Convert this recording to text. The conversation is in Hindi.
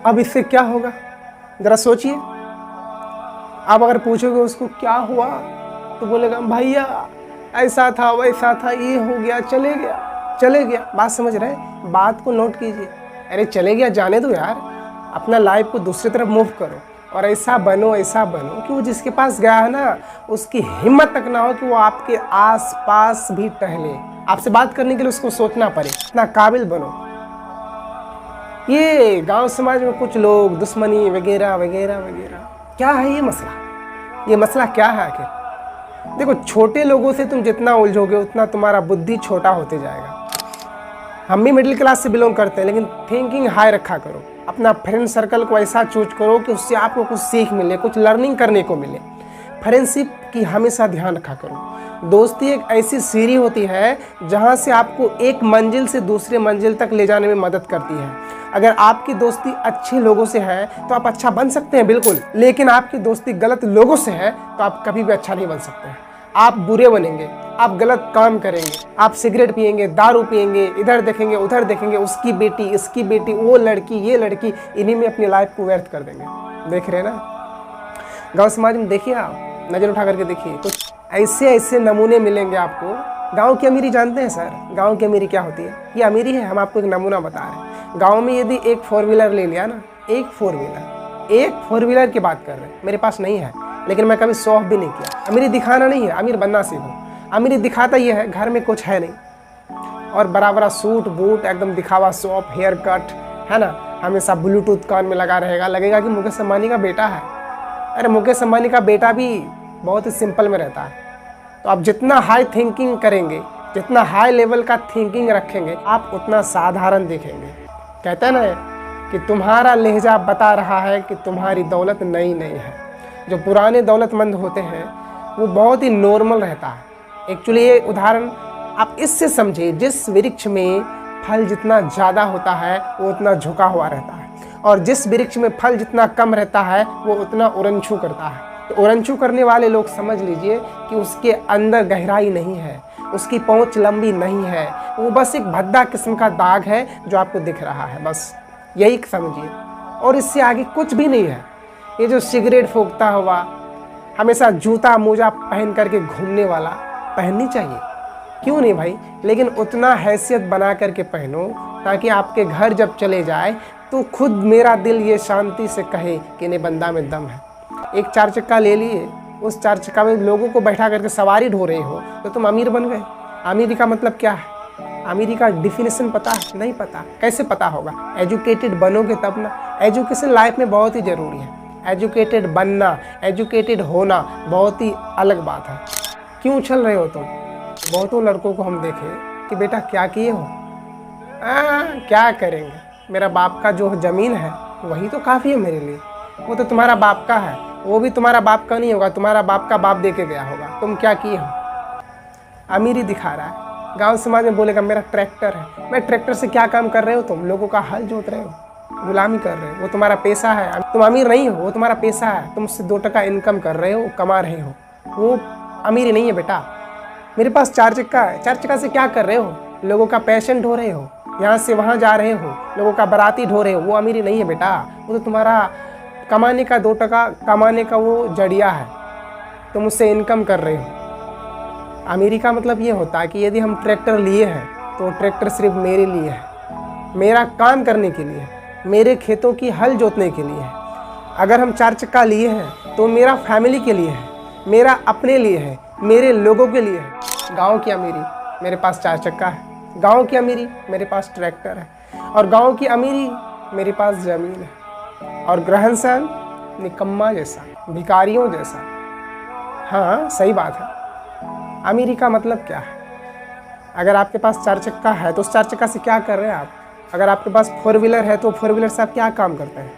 अब इससे क्या होगा जरा सोचिए। आप अगर पूछोगे उसको क्या हुआ तो बोलेगा भैया ऐसा था वैसा था, ये हो गया, चले गया चले गया। बात समझ रहे हैं? बात को नोट कीजिए। अरे चले गया जाने दो यार, अपना लाइफ को दूसरी तरफ मूव करो और ऐसा बनो कि वो जिसके पास गया है ना उसकी हिम्मत तक ना हो कि वो आपके आस पास भी टहले। आपसे बात करने के लिए उसको सोचना पड़े, इतना काबिल बनो। ये गांव समाज में कुछ लोग दुश्मनी वगैरह वगैरह वगैरह, क्या है ये मसला? ये मसला क्या है आखिर? देखो, छोटे लोगों से तुम जितना उलझोगे उतना तुम्हारा बुद्धि छोटा होते जाएगा। हम भी मिडिल क्लास से बिलोंग करते हैं, लेकिन थिंकिंग हाई रखा करो। अपना फ्रेंड सर्कल को ऐसा चूज करो कि उससे आपको कुछ सीख मिले, कुछ लर्निंग करने को मिले। फ्रेंडशिप की हमेशा ध्यान रखा करो। दोस्ती एक ऐसी सीढ़ी होती है जहाँ से आपको एक मंजिल से दूसरे मंजिल तक ले जाने में मदद करती है। अगर आपकी दोस्ती अच्छे लोगों से है तो आप अच्छा बन सकते हैं, बिल्कुल। लेकिन आपकी दोस्ती गलत लोगों से है तो आप कभी भी अच्छा नहीं बन सकते हैं। आप बुरे बनेंगे, आप गलत काम करेंगे, आप सिगरेट पिएंगे, दारू पिएंगे, इधर देखेंगे उधर देखेंगे, उसकी बेटी इसकी बेटी, वो लड़की ये लड़की, इन्हीं में अपनी लाइफ को व्यर्थ कर देंगे। देख रहे हैं ना गांव समाज में? देखिए, आप नज़र उठा करके देखिए, कुछ ऐसे ऐसे नमूने मिलेंगे आपको। गांव की अमीरी जानते हैं सर? गांव की अमीरी क्या होती है? ये अमीरी है, हम आपको एक नमूना बता रहे हैं। गांव में यदि एक 4 व्हीलर ले लिया ना, एक फोर व्हीलर की बात कर रहे हैं, मेरे पास नहीं है लेकिन मैं कभी शो ऑफ भी नहीं किया। अमीरी दिखाना नहीं है, अमीर बनना सीखो। अमीरी दिखाता ये है घर में कुछ है नहीं और बराबर सूट बूट एकदम दिखावा, शो ऑफ, हेयर कट, है ना, हमेशा ब्लूटूथ कान में लगा रहेगा, लगेगा कि मुकेश अंबानी का बेटा है। अरे मुकेश अंबानी का बेटा भी बहुत ही सिंपल में रहता है। तो आप जितना हाई थिंकिंग करेंगे, जितना हाई लेवल का थिंकिंग रखेंगे, आप उतना साधारण दिखेंगे। कहते हैं ना कि तुम्हारा लहजा बता रहा है कि तुम्हारी दौलत नई नहीं है। जो पुराने दौलतमंद होते हैं वो बहुत ही नॉर्मल रहता है। एक्चुअली ये उदाहरण आप इससे समझिए, जिस वृक्ष में फल जितना ज़्यादा होता है वो उतना झुका हुआ रहता है, और जिस वृक्ष में फल जितना कम रहता है वो उतना उड़नछू करता है। तो उड़नछू करने वाले लोग समझ लीजिए कि उसके अंदर गहराई नहीं है, उसकी पहुँच लंबी नहीं है, वो बस एक भद्दा किस्म का दाग है जो आपको दिख रहा है, बस यही समझिए, और इससे आगे कुछ भी नहीं है। ये जो सिगरेट फूंकता हुआ, हमेशा जूता मोजा पहन करके घूमने वाला, पहननी चाहिए, क्यों नहीं भाई, लेकिन उतना हैसियत बना करके पहनो ताकि आपके घर जब चले जाए तो खुद मेरा दिल ये शांति से कहे कि नहीं, बंदा में दम है। एक 4 चक्का ले लिए, उस 4 चक्का में लोगों को बैठा करके सवारी ढो रहे हो तो तुम अमीर बन गए। अमीरी का मतलब क्या है? अमीरी का डिफिनेशन पता है? नहीं पता। कैसे पता होगा? एजुकेटेड बनोगे तब ना। एजुकेशन लाइफ में बहुत ही ज़रूरी है। एजुकेटेड बनना, एजुकेटेड होना बहुत ही अलग बात है। क्यों उछल रहे हो तुम? बहुतों लड़कों को हम देखें कि बेटा क्या किए हो? क्या करेंगे, मेरा बाप का जो ज़मीन है वही तो काफ़ी है मेरे लिए। वो तो तुम्हारा बाप का है, वो भी तुम्हारा बाप का नहीं होगा, तुम्हारा बाप का बाप दे के गया होगा। तुम क्या किए हो? अमीरी दिखा रहा है। गांव समाज में बोलेगा मेरा ट्रैक्टर है। मैं ट्रैक्टर से क्या काम कर रहे हो? तुम लोगों का हल जोत रहे हो, गुलामी कर रहे हो, वो तुम्हारा पैसा है। तुम अमीर नहीं हो, वो तुम्हारा पैसा है। तुम उससे 2 टका इनकम कर रहे हो, कमा रहे हो, वो अमीरी नहीं है बेटा। मेरे पास 4 चक्का है, 4 चक्का से क्या कर रहे हो? लोगों का पैशन ढो रहे हो, यहाँ से वहाँ जा रहे हो, लोगों का बाराती ढो रहे हो, वो अमीरी नहीं है बेटा। वो तो तुम्हारा कमाने का 2 टका कमाने का वो जरिया है, तुम उससे इनकम कर रहे हो। अमीरी का मतलब ये होता है कि यदि हम ट्रैक्टर लिए हैं तो ट्रैक्टर सिर्फ मेरे लिए है, मेरा काम करने के लिए, मेरे खेतों की हल जोतने के लिए है। अगर हम 4 चक्का लिए हैं तो मेरा फैमिली के लिए है, मेरा अपने लिए है, मेरे लोगों के लिए है। गांव की अमीरी, मेरे पास 4 चक्का है। गांव की अमीरी, मेरे पास ट्रैक्टर है। और गांव की अमीरी, मेरे पास ज़मीन है। और ग्रहणसान निकम्मा जैसा, भिखारियों जैसा। हाँ सही बात है। अमीरी का मतलब क्या है? अगर आपके पास 4 चक्का है तो उस 4 चक्का से क्या कर रहे हैं आप? अगर आपके पास 4 व्हीलर है तो 4 व्हीलर से आप क्या काम करते हैं?